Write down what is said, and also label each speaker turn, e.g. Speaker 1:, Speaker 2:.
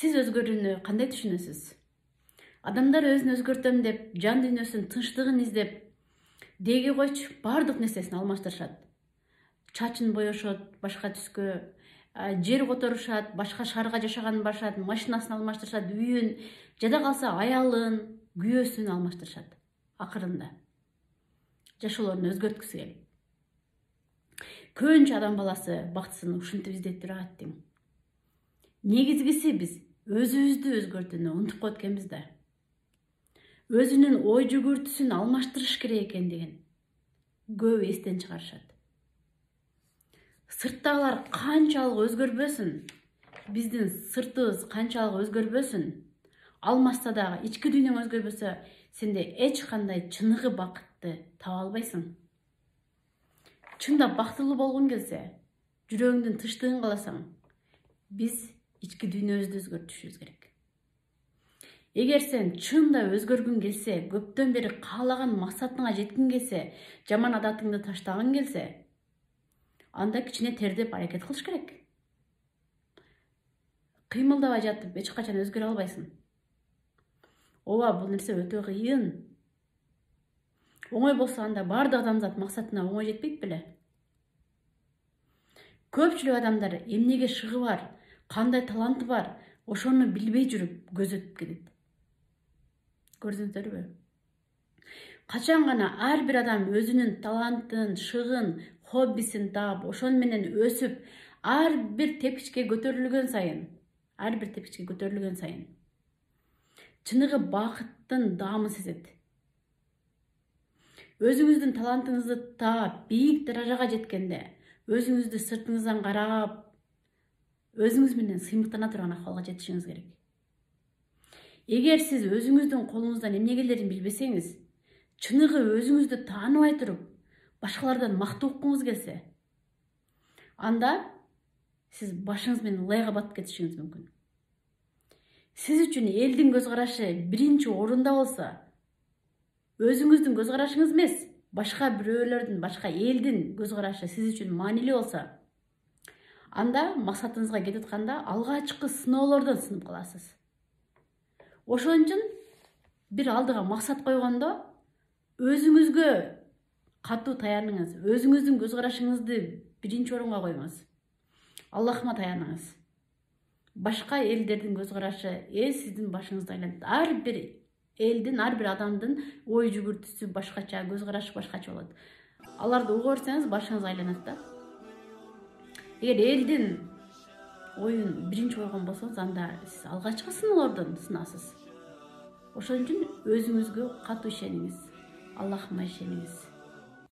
Speaker 1: Сиз өзгөрүүнү кандай түшүнөсүз? Адамдар өзүн өзгөртөм деп, жан дүйнөсүнүн тынчтыгын издеп, деги койчу баардык нерсесин алмаштырышат. Чачын боешот башка түскө, жер которушат, башка шаарга жашаганын башат, машинасын алмаштырышат, үйүн, жада калса аялын, күйөөсүн алмаштырышат. Акырында жашоолорун өзгөрткүсү келип. Көбүнчө адам баласы бактысын ушинтип издеп турат дейм. Негизгиси биз өзүбүздү өзгөртүүнү унутуп коет экенбиз да. Өзүнүн ой жүгүртүүсүн алмаштырыш керек экендигин көп эстен чыгарышат. Сырттагылар канчалык өзгөрбөсүн, биздин сыртыбыз канчалык өзгөрбөсүн, алмашса дагы ички дүйнөң өзгөрбөсө, сенде эч кандай чыныгы бакытты таба албайсың. Чындап бактылуу болгуң келсе, жүрөгүңдүн тынчтыгын кааласаң, биз ички дүйнөбүздү өзгөртүшүбүз керек. Эгер сен чында өзгөргүң келсе, көптөн бери каалаган максатыңа жеткиң келсе, жаман адатыңды таштагың келсе, анда кичине тердеп аракет кылыш керек. Кыймылдабай жатып эч качан өзгөрө албайсың. Ооба, бул нерсе өтө кыйын. Оңой болсо анда баардык адамзат максатына оңой жетпейт беле? Көпчүлүк адамдар эмнеге шыгы бар, кандай таланты бар, ошону билбей жүрүп көзөтүп кетет. Көрдүңүздөрбү? Качан гана ар бир адам өзүнүн талантын, шыгын, хоббисин таап, ошон менен өсүп, ар бир тепкичке көтөрүлгөн сайын, чыныгы бакыттын даамын сезет. Өзүңүздүн талантыңызды таап, бийик даражага жеткенде, өзүңүздү сыртыңыздан карап, өзүңүз менен сыймыктана турган акыбалга жетишиңиз керек. Эгер сиз өзүңүздүн колуңуздан эмнегелерин билбесеңиз, чыныгы өзүңүздү тааныбай туруп, башкалардан мактоо уккуңуз келсе, анда сиз башыңыз менен ылайга батып кетишиңиз мүмкүн. Сиз үчүн элдин көз карашы биринчи орунда болсо, өзүңүздүн көз карашыңыз эмес, башка бирөөлөрдүн, башка элдин көз карашы сиз үчүн маанилүү болсо, анда максатыңызга кетип атканда алгачкы сыноолордон сынып каласыз. Ошон үчүн бир алдыга максат койгондо өзүңүзгө катуу таяныңыз, өзүңүздүн көз карашыңызды биринчи орунга коюңуз. Аллахыма таяныңыз. Башка элдердин көз карашы сиздин башыңызды айлантат. Ар бир элдин, ар бир адамдын ой жүгүртүүсү башкача, көз карашы башкача болот. Аларды уга берсеңиз башыңыз айланат да. Эгер элдин оюн биринчи койгон болсоңуз, анда сиз алгачкы сыноолордон сынасыз. Ошон үчүн өзүңүзгө катуу ишениңиз. Аллахыма ишениңиз.